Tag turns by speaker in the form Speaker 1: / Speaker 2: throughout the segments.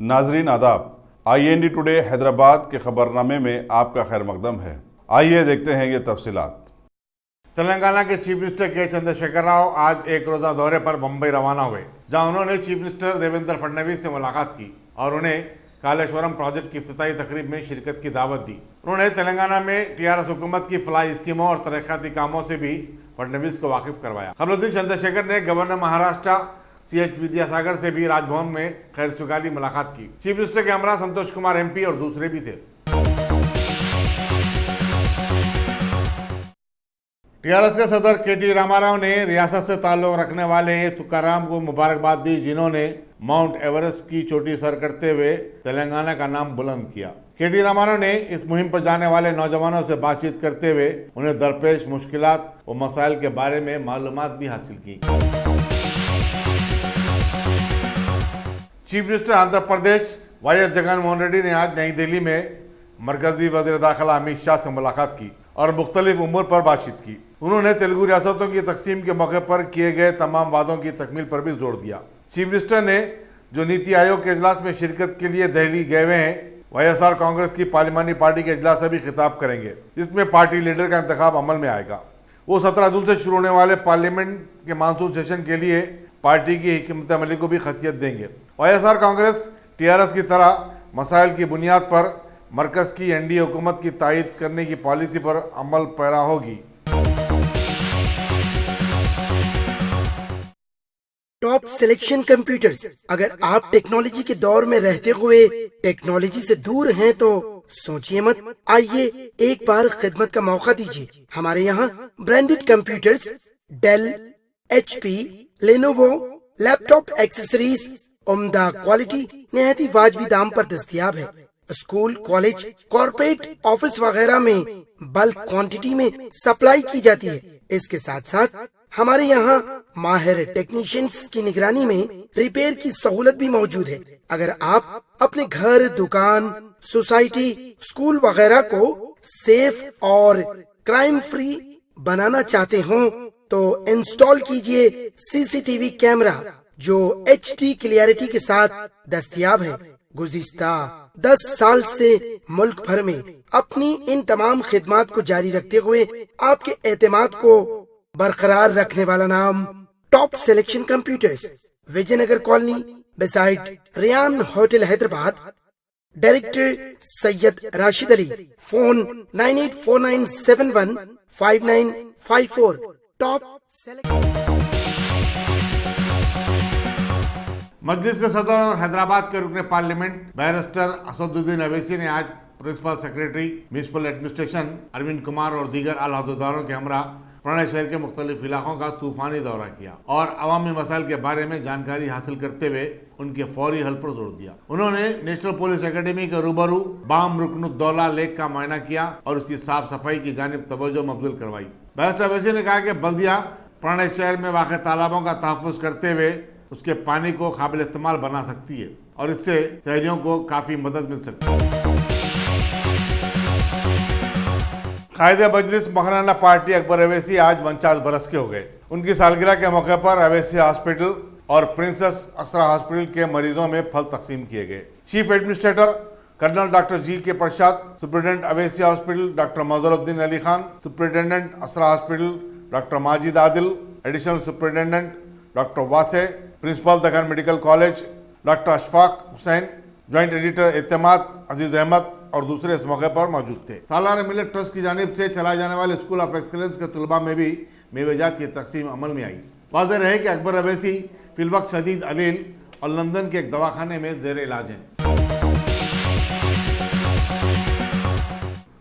Speaker 1: नाजरीन आदाब, IND today Hyderabad के खबरनामे में आपका खैर मकदम है। आइए देखते हैं ये तफसीलात।
Speaker 2: तेलंगाना के चीफ मिनिस्टर के चंद्रशेखर राव आज एक रोजा दौरे पर मुंबई रवाना हुए, जहां उन्होंने चीफ मिनिस्टर देवेंद्र फडणवीस से मुलाकात की और उन्हें कालेश्वरम प्रोजेक्ट की इफ्तिताही तकरीब में शिरकत की दावत दी। उन्होंने तेलंगाना में TRS हुकूमत की फलाही स्कीमों और तरक्याती कामों से भी फडणवीस को वाकिफ करवाया। खबरुद्दीन चंद्रशेखर ने गवर्नर महाराष्ट्र CH विद्यासागर से भी राजभवन में खैर सुगाली मुलाकात की। चीफ मिनिस्टर के हमरा संतोष कुमार MP और दूसरे भी थे। TRS के सदर KT रामाराव ने रियासत से ताल्लुक रखने वाले तुकाराम को मुबारकबाद दी, जिन्होंने माउंट एवरेस्ट की चोटी सर करते हुए तेलंगाना का नाम बुलंद किया। KT रामाराव ने इस मुहिम पर जाने वाले नौजवानों से बातचीत करते हुए उन्हें दरपेश मुश्किलात और मसाइल के बारे में मालूमात भी हासिल की। Chief minister Andhra Pradesh YS Jaganmohan Reddy ने आज नई दिल्ली में मरकजी वज़ीर दाखिला अमित शाह से मुलाकात की और मुख्तलिफ उमूर पर बातचीत की। उन्होंने तेलुगु रियासतों की तकसीम के मौके पर किए गए तमाम वादों की तकमील पर भी जोर दिया। चीफ मिनिस्टर ने जो नीति आयोग के इजलास में शिरकत के लिए दिल्ली गए हुए हैं, YSR कांग्रेस की पार्लिमानी पार्टी के इजलास से भी खिताब करेंगे, जिसमें पार्टी लीडर का इंतखाब अमल में आएगा। वो 17 जून से शुरू होने वाले पार्लियामेंट के मानसून सेशन के लिए पार्टी की हिकमत अमली को भी खसियत देंगे। YSR कांग्रेस TRS की तरह मसाइल की बुनियाद पर मरकज की NDA हुकूमत की तायद करने की पॉलिसी पर अमल पैरा होगी।
Speaker 3: Top selection computers. अगर आप टेक्नोलॉजी के दौर में रहते हुए टेक्नोलॉजी से दूर हैं तो सोचिए मत, आइए एक बार खिदमत का मौका दीजिए। हमारे यहाँ branded computers Dell, HP, Lenovo, laptop accessories उम्दा क्वालिटी निहायती वाजबी दाम पर दस्तयाब है। स्कूल, कॉलेज, कॉर्पोरेट, ऑफिस वगैरह में बल्क क्वांटिटी में सप्लाई की जाती है। इसके साथ साथ हमारे यहाँ माहिर टेक्नीशियंस की निगरानी में रिपेयर की सहूलत भी मौजूद है। अगर आप अपने घर, दुकान, सोसाइटी, स्कूल वगैरह को सेफ और क्राइम फ्री बनाना चाहते हो तो इंस्टॉल कीजिए CCTV कैमरा जो HD क्लियरिटी के साथ दस्तयाब है। गुज़िश्ता 10 साल से मुल्क भर में अपनी इन तमाम खिदमात को जारी रखते हुए आपके एतमाद को बरकरार रखने वाला नाम top selection computers, Vijayanagar colony beside Riyan hotel Hyderabad. Director Syed Rashid Ali. Phone 9849715954। टॉप
Speaker 2: मजलिस के सदर और हैदराबाद के रुकने पार्लियामेंट बैरिस्टर असदुद्दीन अवैसी ने आज principal secretary municipal administration Arvind Kumar और दीगर आला अहदेदारों के हमरा पुराने शहर के मुख्तलिफ इलाकों का तूफानी दौरा किया और अवामी मसाइल के बारे में जानकारी हासिल करते हुए उनके फौरी हल पर जोर दिया। उन्होंने नेशनल पुलिस एकेडमी के रूबरू बाम रुकनुद्दौला लेक का मुआयना किया और उसकी साफ सफाई की जानिब तवज्जो मबज़ूल करवाई। बैरिस्टर अवैसी ने कहा कि बल्दिया पुराने शहर में वाक़ तालाबों का तहफ़्फ़ुज़ करते हुए उसके पानी को काबिल इस्तेमाल बना सकती है और इससे शहरियों को काफ़ी मदद मिल सकती है। कायदे मजलिस मौलाना पार्टी अकबर अवैसी आज 49 बरस के हो गए। उनकी सालगिरह के मौके पर अवैसी हॉस्पिटल और प्रिंसेस असरा हॉस्पिटल के मरीजों में फल तकसीम किए गए। Chief administrator colonel doctor G.K. Prasad, superintendent Owaisi hospital doctor Mazharuddin Ali Khan, superintendent Asra hospital doctor Majid Adil, additional superintendent doctor Wase, principal Deccan medical college doctor Ashfaq Hussain, joint editor Etemaad Aziz Ahmad और दूसरे इस मौके पर मौजूद थे। सालाना मिलेट ट्रस्ट की जानिब से चलाए जाने वाले स्कूल ऑफ एक्सीलेंस के तलबा में भी मेवेजात की तकसीम अमल में आई। वाज़ेह रहे कि अकबर अवैसी फिलवक्त शदीद अलील और लंदन के एक दवाखाने में जेर इलाज हैं।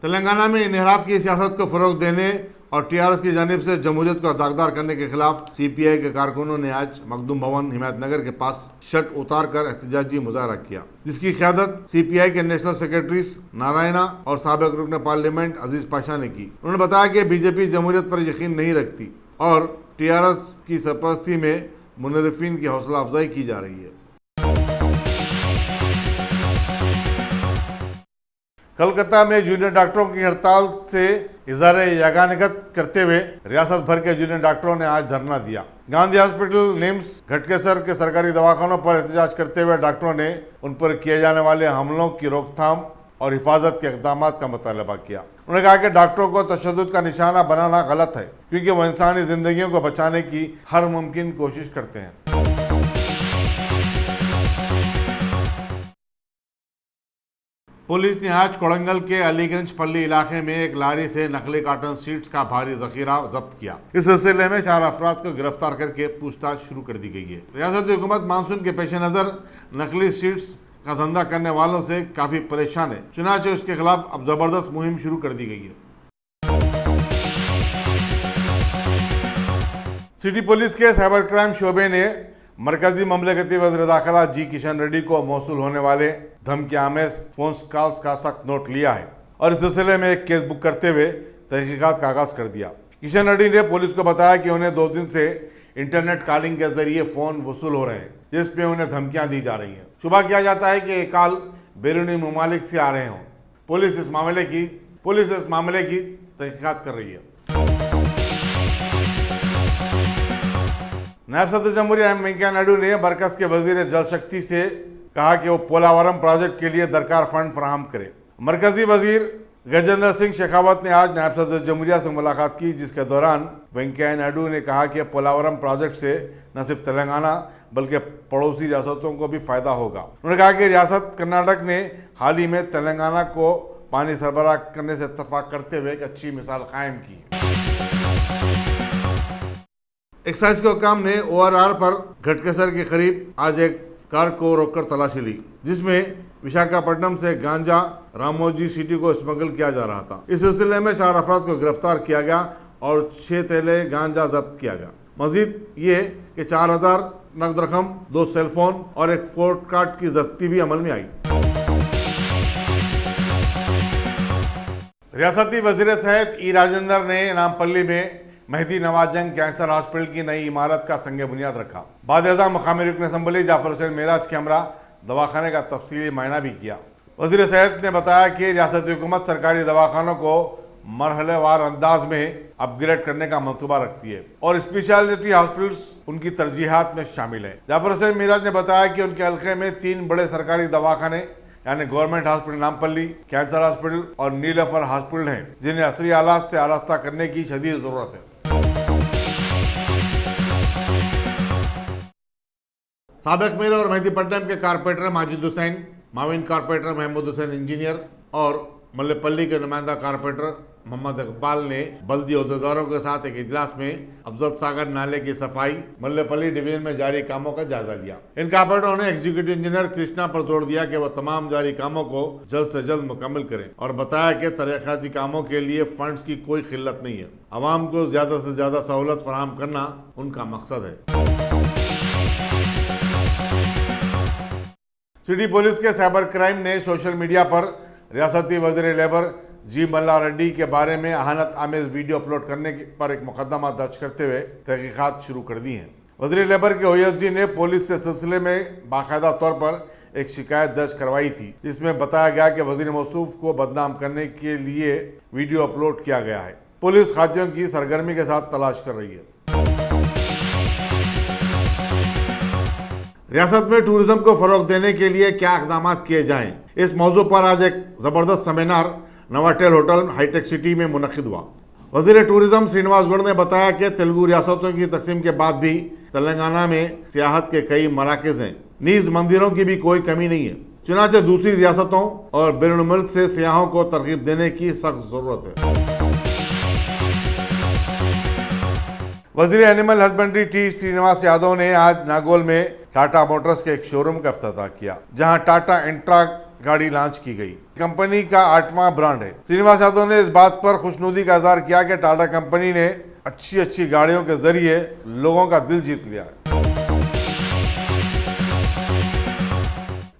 Speaker 2: तेलंगाना में इनहराफ की सियासत को फ़रोग देने और TRS की जानिब से जमहूरियत को दागदार करने के खिलाफ CPI के कारकुनों ने आज मखदूम भवन हिमायतनगर के पास शर्ट उतार कर एहतजाजी मुजाहरा किया, जिसकी क़यादत CPI के नेशनल सेक्रेटरी नारायणा और साबिक रुकन पार्लियामेंट अजीज पाशा ने की। उन्होंने बताया कि BJP जमहूरियत पर यकीन नहीं रखती और TRS की सरपरस्ती में मुनर्रिफिन की हौसला अफजाई की जा रही है। कलकत्ता में जूनियर डॉक्टरों की हड़ताल से इज़हार यगानियत करते हुए रियासत भर के जूनियर डॉक्टरों ने आज धरना दिया, गांधी हॉस्पिटल, निम्स, घटकेसर के सरकारी दवाखानों पर एहतजाज करते हुए डॉक्टरों ने उन पर किए जाने वाले हमलों की रोकथाम और हिफाजत के इक़दाम का मुतालबा किया। उन्होंने कहा कि डॉक्टरों को तशद्दुद का निशाना बनाना गलत है, क्योंकि वो इंसानी जिंदगियों को बचाने की हर मुमकिन कोशिश करते हैं। पुलिस ने आज कोड़ंगल के अलीगंज पल्ली इलाके में एक लारी से नकली कॉटन शीट्स का भारी जखीरा जब्त किया। इस सिलसिले में 4 अफराद को गिरफ्तार करके पूछताछ शुरू कर दी गई है। रियासती हुकूमत मानसून के पेश नजर नकली शीट्स का धंधा करने वालों से काफी परेशान है, चुनाचे उसके खिलाफ अब जबरदस्त मुहिम शुरू कर दी गई है। सिटी पुलिस के साइबर क्राइम शोबे ने मरकजी ममलकती वज़ीर दाखिला जी किशन रेड्डी को मौसूल होने वाले धमकी आमेज फोन कॉल्स का सख्त नोट लिया है और इस सिलसिले में एक केस बुक करते हुए तहकीकात का आगाज कर दिया। किशन रेड्डी ने पुलिस को बताया कि उन्हें 2 दिन से इंटरनेट कॉलिंग के जरिए फोन वसूल हो रहे हैं, जिसमें उन्हें धमकियां दी जा रही हैं। शुबा किया जाता है कि ये कॉल बैरूनी ममालिक से आ रहे हों। पुलिस इस मामले की तहकीकात कर रही है। नायब सदर जमहूरिया वेंकैया नायडू ने मरकज के वजीर जल शक्ति से कहा कि वो पोलावरम प्रोजेक्ट के लिए दरकार फंड फराहम करे। मरकजी वजीर गजेंद्र सिंह शेखावत ने आज नायब सदर जमहूरिया से मुलाकात की, जिसके दौरान वेंकैया नायडू ने कहा कि पोलावरम प्रोजेक्ट से न सिर्फ तेलंगाना बल्कि पड़ोसी रियासतों को भी फायदा होगा। उन्होंने कहा कि रियासत कर्नाटक ने हाल ही में तेलंगाना को पानी सरबराह करने से इत्तफाक करते हुए एक अच्छी मिसाल कायम की। एक्साइज के हुकाम ने ORR पर घटकेसर के करीब आज एक कार को रोककर तलाशी ली, जिसमें विशाखापट्टनम से गांजा रामोजी सिटी को स्मगल किया जा रहा था। इस सिलसिले में 4 अफराद को गिरफ्तार किया गया और 6 थैले गांजा जब्त किया गया। मजीद ये कि 4000 नकद रकम, 2 सेलफोन और एक फोर्ट कार्ड की जब्ती भी अमल में आई। रियासती वजीर सेहत ई राजेंद्र ने नामपल्ली में मेहदी नवाज जंग कैंसर हॉस्पिटल की नई इमारत का संग बुनियाद रखा। बाद-ए-आज़म मकामी रुकन असम्बली जाफर हुसैन मेराज के हमरा दवाखाने का तफसीली मायना भी किया। वजीर सेहत ने बताया कि रियासती हुकूमत सरकारी दवाखानों को मरहलेवार अंदाज में अपग्रेड करने का मंसूबा रखती है और स्पेशलिटी हॉस्पिटल्स उनकी तरजीहात में शामिल है। जाफर हुसैन मेराज ने बताया कि उनके हल्के में 3 बड़े सरकारी दवाखाने यानी government hospital Nampally, cancer hospital और नीलफर हॉस्पिटल हैं, जिन्हें असरी हालात से आरास्ता करने की शदीद जरूरत है। साबिक मेयर और मेहदीपट्टनम के कारपोरेटर माजिद हुसैन, माविन कारपोरेटर महमूद हुसैन इंजीनियर और मल्लेपल्ली के नुमाइंदा कारपोरेटर मोहम्मद इकबाल ने बल्दी अहदेदारों के साथ एक इजलास में अफजल सागर नाले की सफाई मल्लेपल्ली डिवीजन में जारी कामों का जायजा लिया। इन कारपोरेटरों ने एग्जीक्यूटिव इंजीनियर कृष्णा पर जोर दिया कि वह तमाम जारी कामों को जल्द से जल्द मुकम्मल करें और बताया कि तरक्याती कामों के लिए फंड्स की कोई किल्लत नहीं है। आवाम को ज्यादा से ज्यादा सहूलत फराहम करना उनका मकसद है। सिटी पुलिस के साइबर क्राइम ने सोशल मीडिया पर रियासती वजीर लेबर जी मल्ला रेड्डी के बारे में अहानत आमेज वीडियो अपलोड करने पर एक मुकदमा दर्ज करते हुए तहकीकात शुरू कर दी है। वजीर लेबर के OSD ने पुलिस से सिलसिले में बाकायदा तौर पर एक शिकायत दर्ज करवाई थी, जिसमें बताया गया कि वजीर मौसूफ को बदनाम करने के लिए वीडियो अपलोड किया गया है। पुलिस खातियों की सरगर्मी के साथ तलाश कर रही है। रियासत में टूरिज्म को फरोग देने के लिए क्या इकदाम किए जाएं, इस मौजू पर आज एक जबरदस्त सेमिनार नवाटेल होटल हाईटेक सिटी में मुनक्किद हुआ। वजीर टूरिज्म श्रीनिवास गौड़ ने बताया कि तेलुगु रियासतों की तकसीम के बाद भी तेलंगाना में सियाहत के कई मराकज हैं, नीज मंदिरों की भी कोई कमी नहीं है। चुनाचे दूसरी रियासतों और बैरून मुल्क से सियाहों को तरगीब देने की सख्त जरूरत है। वजीर animal husbandry T Srinivas Yadav ने आज नागौल में टाटा मोटर्स के एक शोरूम का इफ्तिताह किया, जहां टाटा इंट्रा गाड़ी लॉन्च की गई। कंपनी का 8वां ब्रांड है। श्रीनिवास यादव ने इस बात पर खुशनुदी का इजहार किया कि टाटा कंपनी ने अच्छी गाड़ियों के जरिए लोगों का दिल जीत लिया है।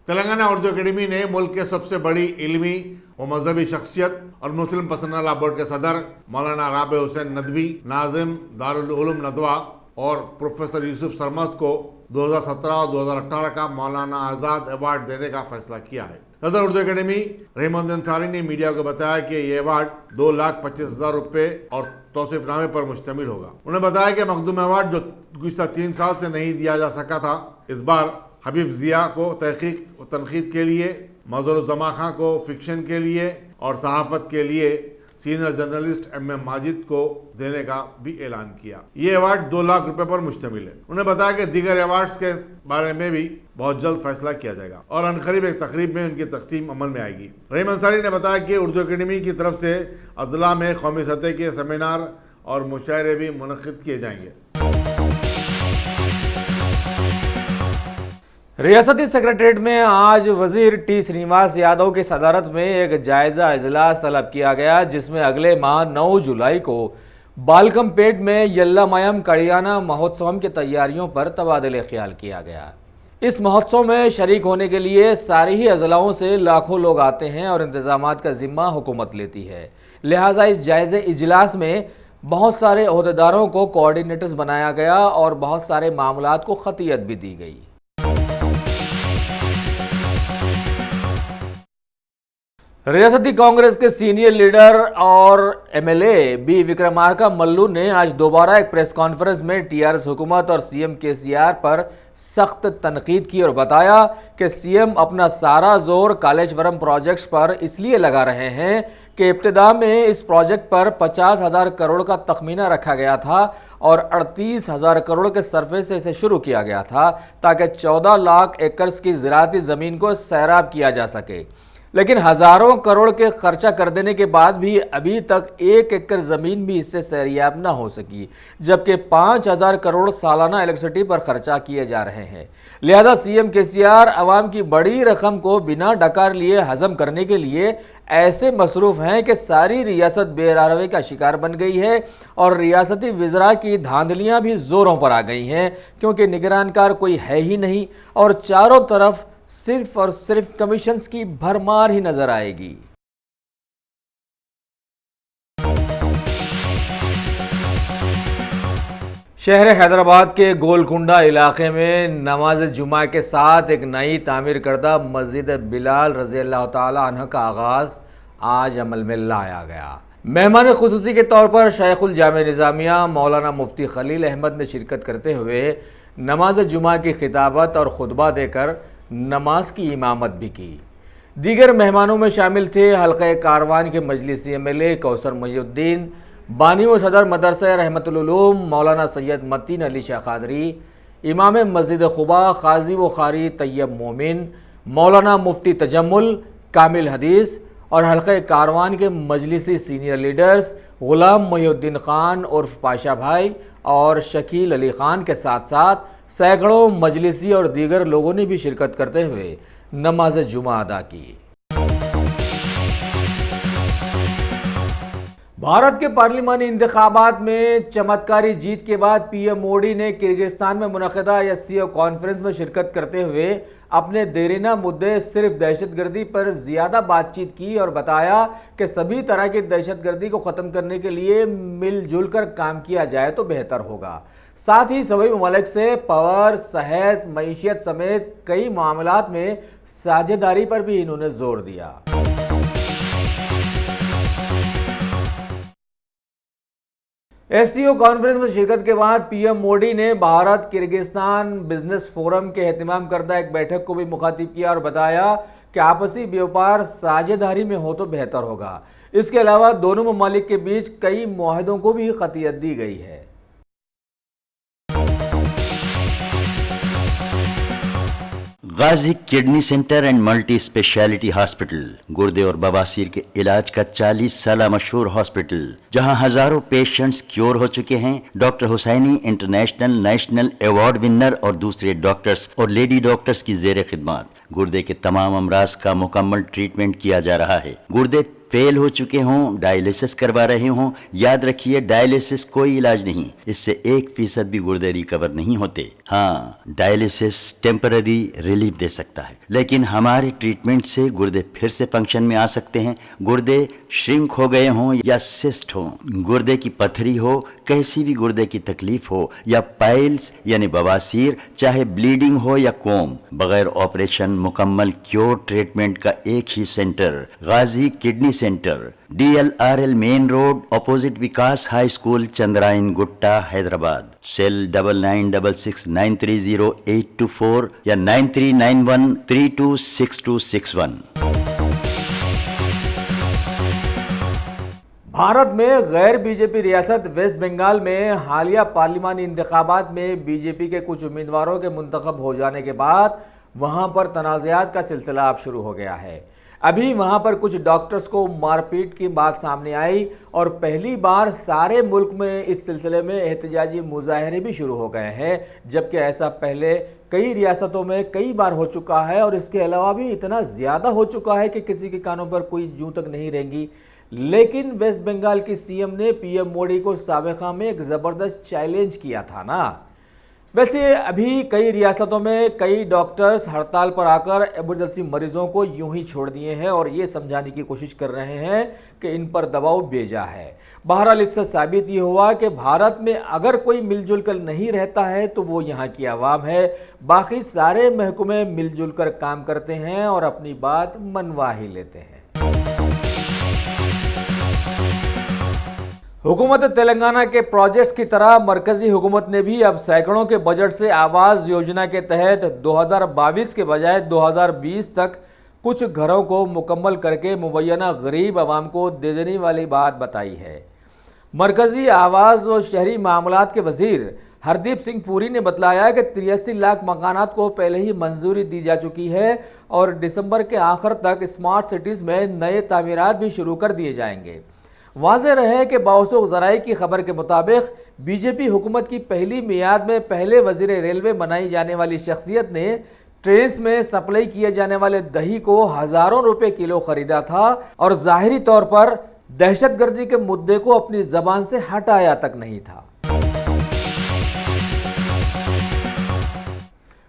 Speaker 2: तेलंगाना उर्दू अकेडमी ने मुल्क के सबसे बड़ी इल्मी व मजहबी शख्सियत और मुस्लिम पसंदीदा बोर्ड के सदर मौलाना राबे हुसैन नदवी, नाजिम दारुल उलूम नदवा और प्रोफेसर यूसुफ सरमद को 2017 और 2018 का मौलाना आज़ाद अवार्ड देने का फैसला किया है। सदर उर्दू अकेडमी रहमत अंसारी ने मीडिया को बताया कि ये अवार्ड 2,25,000 रुपये और तौसीफनामे पर मुश्तमिल होगा। उन्होंने बताया कि मखदूम अवार्ड जो गुज़श्ता 3 साल से नहीं दिया जा सका था। इस बार हबीब ज़िया को तहकीक व तनकीद के लिए, मज़हर जमा खां को फिक्शन के लिए और सहाफ़त के लिए सीनियर जर्नलिस्ट MM माजिद को देने का भी ऐलान किया। ये अवार्ड 2 लाख रुपए पर मुश्तमिल है। उन्होंने बताया कि दीगर अवार्ड्स के बारे में भी बहुत जल्द फैसला किया जाएगा और अनकरीब एक तकरीब में उनकी तकसीम अमल में आएगी। रहीम अंसारी ने बताया कि उर्दू अकेडमी की तरफ से अजला में कौमी सतह के सेमिनार और मुशायरे भी मुनक़िद किए जाएंगे।
Speaker 4: रियासती सेक्रेटरीट में आज वजीर टी श्रीनिवास यादव की सदारत में एक जायजा इजलास तलब किया गया, जिसमें अगले माह 9 जुलाई को बालकमपेट में यल्लामयम कड़ियाना महोत्सव की तैयारियों पर तबादले ख्याल किया गया। इस महोत्सव में शरीक होने के लिए सारी ही अजलाओं से लाखों लोग आते हैं और इंतजामात का जिम्मा हुकूमत लेती है। लिहाजा इस जायजे इजलास में बहुत सारे ओहदेदारों को कोऑर्डिनेटर्स बनाया गया और बहुत सारे मामलात को खतियत भी दी गई। रियासती कांग्रेस के सीनियर लीडर और MLA बी विक्रमार्का मल्लू ने आज दोबारा एक प्रेस कॉन्फ्रेंस में TRS हुकूमत और CM KCR पर सख्त तनकीद की और बताया कि CM अपना सारा जोर कालेश्वरम प्रोजेक्ट्स पर इसलिए लगा रहे हैं कि इब्तिदा में इस प्रोजेक्ट पर 50,000 करोड़ का तखमीना रखा गया था और 38,000 करोड़ के सरफे से इसे शुरू किया गया था ताकि 14 लाख एकड़ की ज़राअती ज़मीन को सैराब किया जा सके। लेकिन हज़ारों करोड़ के खर्चा कर देने के बाद भी अभी तक 1 एकड़ ज़मीन भी इससे सैरियाब न हो सकी, जबकि 5,000 करोड़ सालाना इलेक्ट्रिसिटी पर खर्चा किए जा रहे हैं। लिहाजा CM KCR अवाम की बड़ी रकम को बिना डकार लिए हजम करने के लिए ऐसे मसरूफ़ हैं कि सारी रियासत बेरारवे का शिकार बन गई है और रियासती वज़रा की धांधलियाँ भी ज़ोरों पर आ गई हैं, क्योंकि निगरानकार कोई है ही नहीं और चारों तरफ सिर्फ और सिर्फ कमीशंस की भरमार ही नजर आएगी। शहर हैदराबाद के गोलकुंडा इलाके में नमाज जुमा के साथ एक नई तामीर करदा मस्जिद बिलाल रज़ी अल्लाह ताला अन्हु का आगाज़ आज अमल में लाया गया। मेहमान खुसूसी के तौर पर शेखुल जामे निज़ामिया मौलाना मुफ्ती खलील अहमद ने शिरकत करते हुए नमाज जुमा की खिताबत और खुतबा देकर नमाज की इमामत भी की। दीगर मेहमानों में शामिल थे हल्का कारवान के मजलिसी MLA कौसर मुहिउद्दीन, बानी व सदर मदरसा रहमतुल उलूम मौलाना सैयद मतीन अली शाह कादरी, इमाम मस्जिद खुबा काजी व कारी तैयब मोमिन, मौलाना मुफ्ती तजम्मुल कामिल हदीस और हल्का कारवान के मजलिसी सीनियर लीडर्स गुलाम मुहिउद्दीन खान उर्फ पाशा भाई और शकील अली खान के साथ साथ सैकड़ों मजलिसी और दीगर लोगों ने भी शिरकत करते हुए नमाज जुमा अदा की। भारत के पार्लिमानी इंतखाबात में चमत्कारी जीत के बाद PM मोदी ने किर्गिस्तान में मुनक़दा SCO कॉन्फ्रेंस में शिरकत करते हुए अपने देरीना मुद्दे सिर्फ दहशतगर्दी पर ज़्यादा बातचीत की और बताया कि सभी तरह की दहशतगर्दी को ख़त्म करने के लिए मिलजुल कर काम किया जाए तो बेहतर होगा। साथ ही सभी ममालिक से पावर, सेहत, मईशत समेत कई मामलात में साझेदारी पर भी इन्होंने जोर दिया। SCO कॉन्फ्रेंस में शिरकत के बाद PM मोदी ने भारत किर्गिस्तान बिजनेस फोरम के एहतमाम करदा एक बैठक को भी मुखातिब किया और बताया कि आपसी व्यापार साझेदारी में हो तो बेहतर होगा। इसके अलावा दोनों ममालिक के बीच कई मुआहदों को भी खतियत दी गई है।
Speaker 5: Ghazi kidney centre and multi speciality hospital गुर्दे और बवासीर के इलाज का 40 साल मशहूर हॉस्पिटल, जहां हजारों पेशेंट्स क्योर हो चुके हैं। Doctor Husaini international national award winner और दूसरे डॉक्टर्स और लेडी डॉक्टर्स की जेर खिदमत गुर्दे के तमाम अमराज का मुकम्मल ट्रीटमेंट किया जा रहा है। गुर्दे फेल हो चुके हों, डायलिसिस करवा रहे हों, याद रखिए डायलिसिस कोई इलाज नहीं, इससे 1% भी गुर्दे रिकवर नहीं होते। हाँ, डायलिसिस टेम्पररी रिलीफ दे सकता है, लेकिन हमारे ट्रीटमेंट से गुर्दे फिर से फंक्शन में आ सकते हैं। गुर्दे श्रिंक हो गए हों या सिस्ट हो, गुर्दे की पथरी हो, कैसी भी गुर्दे की तकलीफ हो या पाइल्स यानी बवासीर, चाहे ब्लीडिंग हो या कोम, बगैर ऑपरेशन मुकम्मल क्योर ट्रीटमेंट का एक ही centre Ghazi kidney centre, DLRL main road, opposite Vikas high school, Chandrayan Gutta, Hyderabad. Cell 9966930824 या 9391326261।
Speaker 4: भारत में गैर बीजेपी रियासत वेस्ट बंगाल में हालिया पार्लिमानी इंतखाबात में बीजेपी के कुछ उम्मीदवारों के मुंतखब हो जाने के बाद वहां पर तनाज़ात का सिलसिला अब शुरू हो गया है। अभी वहां पर कुछ डॉक्टर्स को मारपीट की बात सामने आई और पहली बार सारे मुल्क में इस सिलसिले में एहतजाजी मुजाहरे भी शुरू हो गए हैं, जबकि ऐसा पहले कई रियासतों में कई बार हो चुका है और इसके अलावा भी इतना ज़्यादा हो चुका है कि किसी के कानों पर कोई जूं तक नहीं रहेंगी। लेकिन वेस्ट बंगाल की सीएम ने पीएम मोदी को साबिक़ा में एक ज़बरदस्त चैलेंज किया था ना। वैसे अभी कई रियासतों में कई डॉक्टर्स हड़ताल पर आकर इमरजेंसी मरीजों को यूं ही छोड़ दिए हैं और ये समझाने की कोशिश कर रहे हैं कि इन पर दबाव बेजा है। बहरहाल इससे साबित ये हुआ कि भारत में अगर कोई मिलजुल कर नहीं रहता है तो वो यहाँ की आवाम है, बाकी सारे महकमे मिलजुल कर काम करते हैं और अपनी बात मनवा ही लेते हैं। हुकूमत तेलंगाना के प्रोजेक्ट्स की तरह मरकजी हुकूमत ने भी अब सैकड़ों के बजट से आवास योजना के तहत 2022 के बजाय 2020 तक कुछ घरों को मुकम्मल करके मुबैना गरीब आवाम को दे देने वाली बात बताई है। मरकजी आवास व शहरी मामलात के वजीर हरदीप सिंह पुरी ने बतलाया कि 83 लाख मकानात को पहले ही मंजूरी दी जा चुकी है और दिसंबर के आखिर तक स्मार्ट सिटीज़ में नए तामीरात भी शुरू कर दिए जाएंगे। वाज़ेह रहे कि बावसूख ज़राए की खबर के मुताबिक बीजेपी हुकूमत की पहली मियाद में पहले वज़ीर रेलवे बनाई जाने वाली शख्सियत ने ट्रेन्स में सप्लाई किए जाने वाले दही को हज़ारों रुपए किलो खरीदा था और ज़ाहिरी तौर पर दहशतगर्दी के मुद्दे को अपनी ज़बान से हटाया तक नहीं था।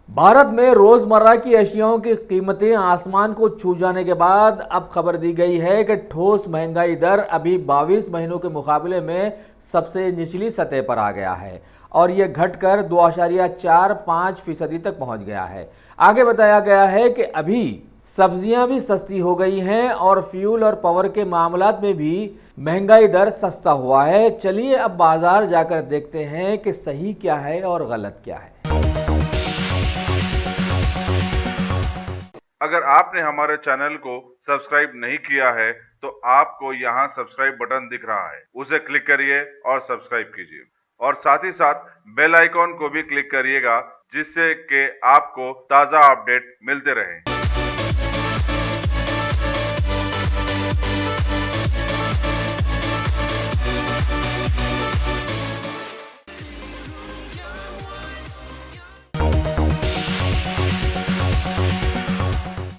Speaker 4: भारत में रोजमर्रा की अशियाओं की कीमतें आसमान को छू जाने के बाद अब खबर दी गई है कि ठोस महंगाई दर अभी 22 महीनों के मुकाबले में सबसे निचली सतह पर आ गया है और यह घटकर 2.45% तक पहुंच गया है। आगे बताया गया है कि अभी सब्जियां भी सस्ती हो गई हैं और फ्यूल और पावर के मामलात में भी महंगाई दर सस्ता हुआ है। चलिए अब बाजार जाकर देखते हैं कि सही क्या है और गलत क्या है।
Speaker 1: अगर आपने हमारे चैनल को सब्सक्राइब नहीं किया है तो आपको यहाँ सब्सक्राइब बटन दिख रहा है, उसे क्लिक करिए और सब्सक्राइब कीजिए और साथ ही साथ बेल आइकॉन को भी क्लिक करिएगा जिससे कि आपको ताज़ा अपडेट मिलते रहें।